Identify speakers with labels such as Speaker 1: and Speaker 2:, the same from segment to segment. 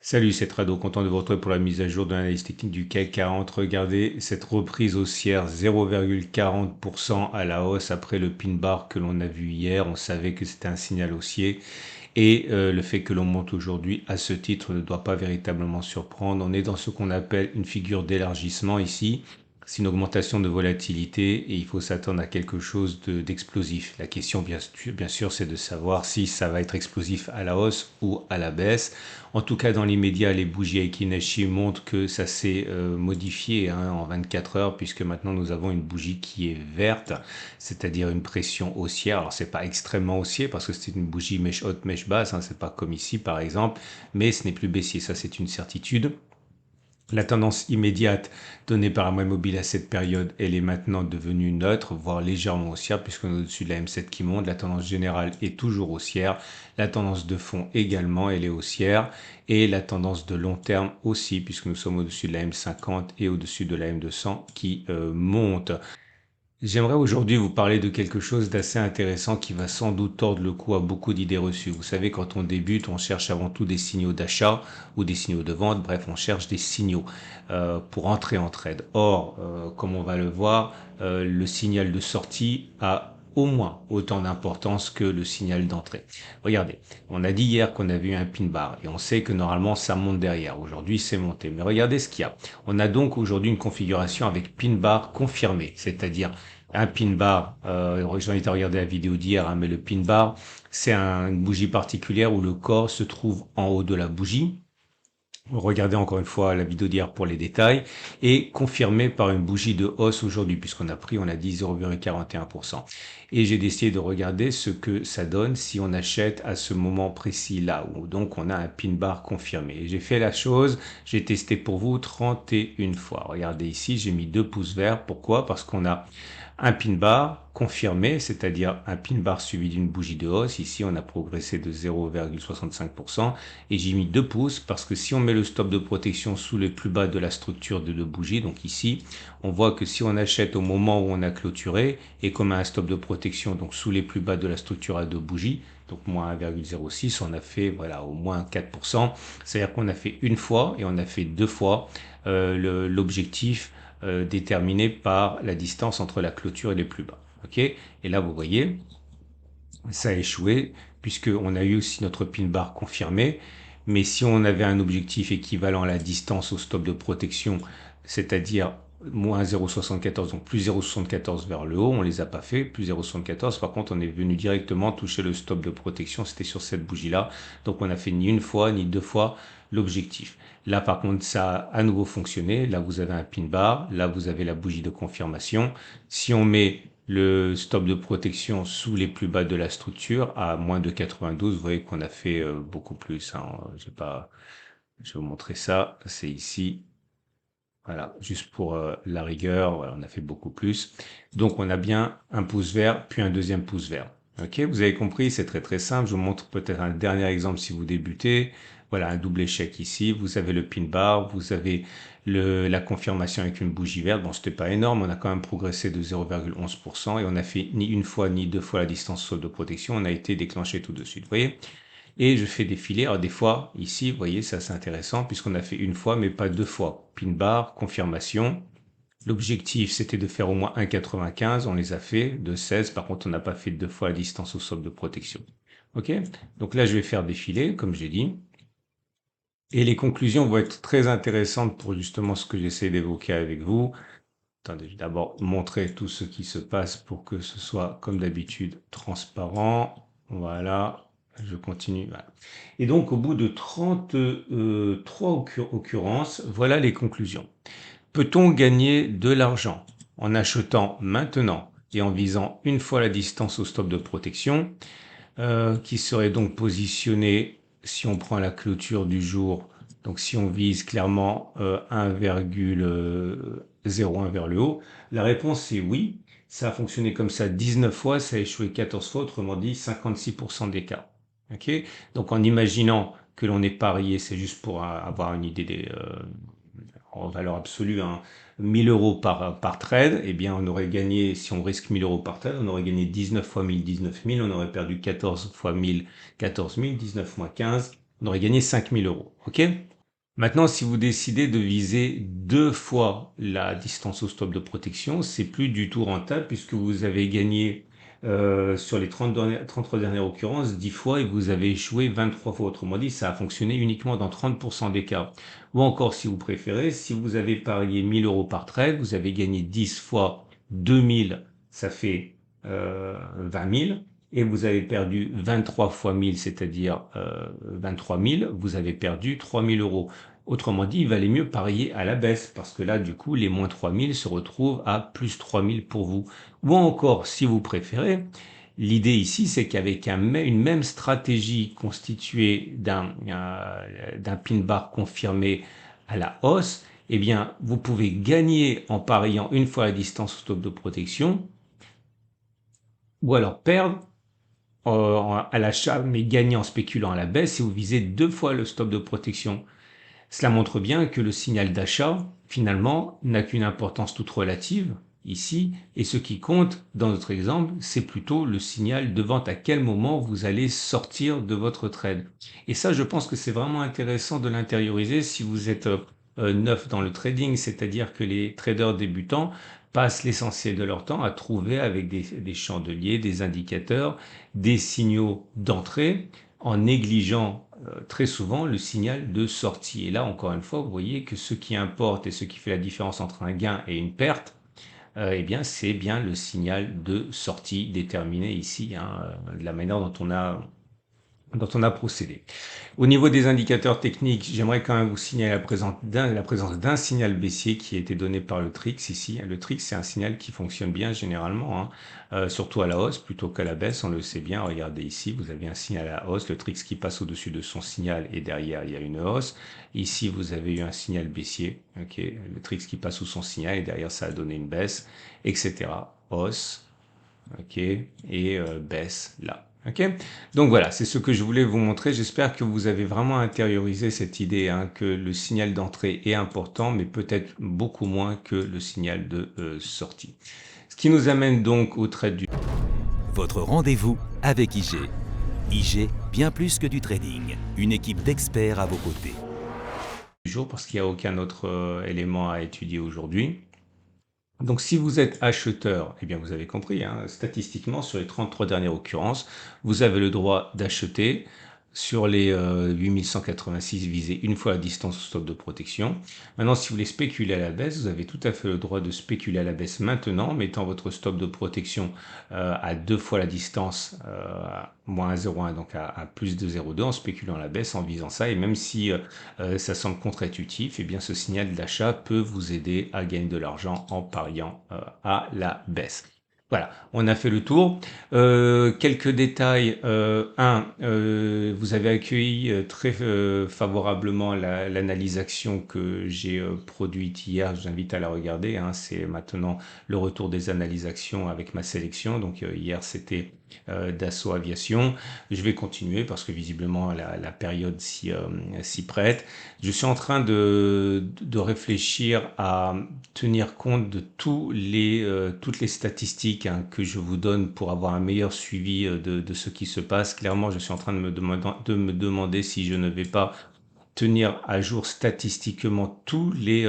Speaker 1: Salut, c'est Trado, content de vous retrouver pour la mise à jour de l'analyse technique du CAC 40. Regardez cette reprise haussière 0,40% à la hausse après le pin bar que l'on a vu hier. On savait que c'était un signal haussier et le fait que l'on monte aujourd'hui à ce titre ne doit pas véritablement surprendre. On est dans ce qu'on appelle une figure d'élargissement ici. C'est une augmentation de volatilité et il faut s'attendre à quelque chose d'explosif. La question, bien sûr, c'est de savoir si ça va être explosif à la hausse ou à la baisse. En tout cas, dans l'immédiat, les bougies Aiki montrent que ça s'est modifié en 24 heures, puisque maintenant nous avons une bougie qui est verte, c'est-à-dire une pression haussière. Alors, c'est pas extrêmement haussier parce que c'est une bougie mèche haute, mèche basse, c'est pas comme ici par exemple, mais ce n'est plus baissier, ça c'est une certitude. La tendance immédiate donnée par la moyenne mobile à cette période, elle est maintenant devenue neutre, voire légèrement haussière, puisqu'on est au-dessus de la M7 qui monte. La tendance générale est toujours haussière. La tendance de fond également, elle est haussière. Et la tendance de long terme aussi, puisque nous sommes au-dessus de la M50 et au-dessus de la M200 qui monte. J'aimerais aujourd'hui vous parler de quelque chose d'assez intéressant qui va sans doute tordre le cou à beaucoup d'idées reçues. Vous savez, quand on débute, on cherche avant tout des signaux d'achat ou des signaux de vente. Bref, on cherche des signaux pour entrer en trade. Or, comme on va le voir, le signal de sortie a au moins autant d'importance que le signal d'entrée. Regardez, on a dit hier qu'on avait eu un pin bar et on sait que normalement ça monte derrière. Aujourd'hui, c'est monté. Mais regardez ce qu'il y a. On a donc aujourd'hui une configuration avec pin bar confirmé, c'est-à-dire un pin bar, j'en étais à regarder la vidéo d'hier, mais le pin bar, c'est une bougie particulière où le corps se trouve en haut de la bougie. Regardez encore une fois la vidéo d'hier pour les détails et confirmé par une bougie de hausse aujourd'hui puisqu'on a pris, on a dit 0,41%. Et j'ai décidé de regarder ce que ça donne si on achète à ce moment précis là où donc on a un pin bar confirmé. Et j'ai fait la chose, j'ai testé pour vous 31 fois. Regardez ici, j'ai mis 2 pouces verts. Pourquoi? Parce qu'on a un pin bar confirmé, c'est-à-dire un pin bar suivi d'une bougie de hausse. Ici, on a progressé de 0,65% et j'ai mis 2 pouces parce que si on met le stop de protection sous les plus bas de la structure de deux bougies, donc ici, on voit que si on achète au moment où on a clôturé et qu'on a un stop de protection donc sous les plus bas de la structure à deux bougies, donc moins 1,06, on a fait voilà au moins 4%. C'est-à-dire qu'on a fait une fois et on a fait 2 fois l'objectif déterminé par la distance entre la clôture et les plus bas. Ok? Et là, vous voyez, ça a échoué puisqu'on a eu aussi notre pin bar confirmé. Mais si on avait un objectif équivalent à la distance au stop de protection, c'est-à-dire moins 0,74, donc plus 0,74 vers le haut, on les a pas fait, plus 0,74. Par contre, on est venu directement toucher le stop de protection, c'était sur cette bougie-là. Donc, on a fait ni une fois, ni 2 fois l'objectif. Là, par contre, ça a à nouveau fonctionné. Là, vous avez un pin bar. Là, vous avez la bougie de confirmation. Si on met le stop de protection sous les plus bas de la structure à moins de 92, vous voyez qu'on a fait beaucoup plus. Je vais vous montrer ça. C'est ici. Voilà, juste pour la rigueur, voilà, on a fait beaucoup plus. Donc, on a bien un pouce vert, puis un deuxième pouce vert. Ok, vous avez compris, c'est très très simple. Je vous montre peut-être un dernier exemple si vous débutez. Voilà, un double échec ici. Vous avez le pin bar, vous avez la confirmation avec une bougie verte. Bon, c'était pas énorme, on a quand même progressé de 0,11% et on a fait ni une fois ni 2 fois la distance sol de protection. On a été déclenché tout de suite. Vous voyez? Et je fais défiler. Alors des fois, ici, vous voyez, ça c'est intéressant puisqu'on a fait une fois, mais pas 2 fois. Pin bar, confirmation. L'objectif, c'était de faire au moins 1,95. On les a fait de 16. Par contre, on n'a pas fait 2 fois la distance au sol de protection. OK? Donc là, je vais faire défiler, comme j'ai dit. Et les conclusions vont être très intéressantes pour justement ce que j'essaie d'évoquer avec vous. Attendez, je vais d'abord montrer tout ce qui se passe pour que ce soit, comme d'habitude, transparent. Voilà, je continue. Voilà. Et donc, au bout de 33 occurrences, voilà les conclusions. Peut-on gagner de l'argent en achetant maintenant et en visant une fois la distance au stop de protection, qui serait donc positionné, si on prend la clôture du jour, donc si on vise clairement 1,01 vers le haut, la réponse est oui. Ça a fonctionné comme ça 19 fois, ça a échoué 14 fois, autrement dit 56% des cas. Ok? Donc en imaginant que l'on est parié, c'est juste pour avoir une idée en valeur absolue, hein, 1000 euros par trade, eh bien, on aurait gagné, si on risque 1000 euros par trade, on aurait gagné 19 fois 1000, 19 000, on aurait perdu 14 fois 1000, 14 000, 19 moins 15, on aurait gagné 5000 euros. OK? Maintenant, si vous décidez de viser 2 fois la distance au stop de protection, c'est plus du tout rentable puisque vous avez gagné sur les 33 dernières occurrences 10 fois et vous avez échoué 23 fois. Autrement dit, ça a fonctionné uniquement dans 30% des cas. Ou encore, si vous préférez, si vous avez parié 1000 euros par trade, vous avez gagné 10 fois 2000, ça fait 20 000. Et vous avez perdu 23 fois 1000, c'est-à-dire 23 000, vous avez perdu 3000 euros. Autrement dit, il valait mieux parier à la baisse parce que là, du coup, les moins 3000 se retrouvent à plus 3000 pour vous. Ou encore, si vous préférez, l'idée ici, c'est qu'avec une même stratégie constituée d'un pin bar confirmé à la hausse, eh bien, vous pouvez gagner en pariant une fois la distance au stop de protection ou alors perdre à l'achat, mais gagner en spéculant à la baisse si vous visez 2 fois le stop de protection. Cela montre bien que le signal d'achat, finalement, n'a qu'une importance toute relative ici, et ce qui compte dans notre exemple, c'est plutôt le signal de vente, à quel moment vous allez sortir de votre trade. Et ça, je pense que c'est vraiment intéressant de l'intérioriser si vous êtes neuf dans le trading, c'est-à-dire que les traders débutants passent l'essentiel de leur temps à trouver avec des chandeliers, des indicateurs, des signaux d'entrée, en négligeant très souvent le signal de sortie. Et là, encore une fois, vous voyez que ce qui importe et ce qui fait la différence entre un gain et une perte, eh bien, c'est bien le signal de sortie déterminé ici, hein, de la manière dont on a procédé. Au niveau des indicateurs techniques, j'aimerais quand même vous signaler la présence d'un signal baissier qui a été donné par le TRIX ici. Le TRIX, c'est un signal qui fonctionne bien généralement, hein, surtout à la hausse plutôt qu'à la baisse, on le sait bien. Regardez ici, vous avez un signal à la hausse, le TRIX qui passe au-dessus de son signal et derrière, il y a une hausse. Ici, vous avez eu un signal baissier, ok, le TRIX qui passe sous son signal et derrière, ça a donné une baisse, etc. Hausse, ok, et baisse là. Ok, donc voilà, c'est ce que je voulais vous montrer. J'espère que vous avez vraiment intériorisé cette idée, hein, que le signal d'entrée est important, mais peut-être beaucoup moins que le signal de sortie. Ce qui nous amène donc au trade du
Speaker 2: Votre rendez-vous avec IG. IG, bien plus que du trading. Une équipe d'experts à vos côtés.
Speaker 1: jour, parce qu'il n'y a aucun autre élément à étudier aujourd'hui. Donc si vous êtes acheteur, eh bien vous avez compris, hein, statistiquement sur les 33 dernières occurrences, vous avez le droit d'acheter sur les 8186 visés une fois la distance au stop de protection. Maintenant, si vous voulez spéculer à la baisse, vous avez tout à fait le droit de spéculer à la baisse maintenant, en mettant votre stop de protection à 2 fois la distance, moins 1,01, donc à plus de 0,2, en spéculant à la baisse, en visant ça. Et même si ça semble contre-intuitif, et bien ce signal d'achat peut vous aider à gagner de l'argent en pariant à la baisse. Voilà, on a fait le tour. Quelques détails. Vous avez accueilli très favorablement l'analyse action que j'ai produite hier. Je vous invite à la regarder, hein. C'est maintenant le retour des analyses actions avec ma sélection. Donc hier, c'était Dassault Aviation. Je vais continuer parce que visiblement la période s'y prête. Je suis en train de réfléchir à tenir compte de toutes les statistiques, hein, que je vous donne pour avoir un meilleur suivi de ce qui se passe. Clairement, je suis en train de me demander si je ne vais pas tenir à jour statistiquement tous les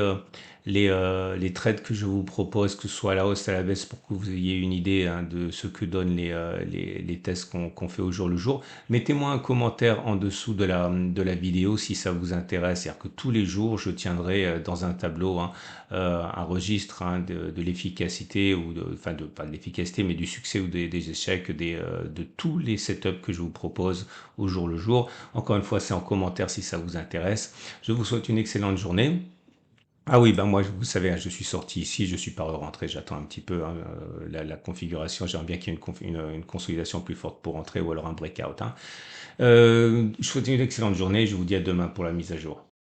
Speaker 1: trades que je vous propose, que ce soit à la hausse, à la baisse, pour que vous ayez une idée, hein, de ce que donnent les tests qu'on fait au jour le jour. Mettez-moi un commentaire en dessous de la vidéo si ça vous intéresse. C'est-à-dire que tous les jours, je tiendrai dans un tableau, hein, un registre, hein, de l'efficacité, enfin pas de l'efficacité, mais du succès ou des échecs de tous les setups que je vous propose au jour le jour. Encore une fois, c'est en commentaire si ça vous intéresse. Je vous souhaite une excellente journée. Ah oui, ben moi, vous savez, hein, je suis sorti ici, je suis pas rentré, j'attends un petit peu, hein, la configuration. J'aimerais bien qu'il y ait une consolidation plus forte pour rentrer ou alors un breakout, hein. Je vous souhaite une excellente journée, je vous dis à demain pour la mise à jour.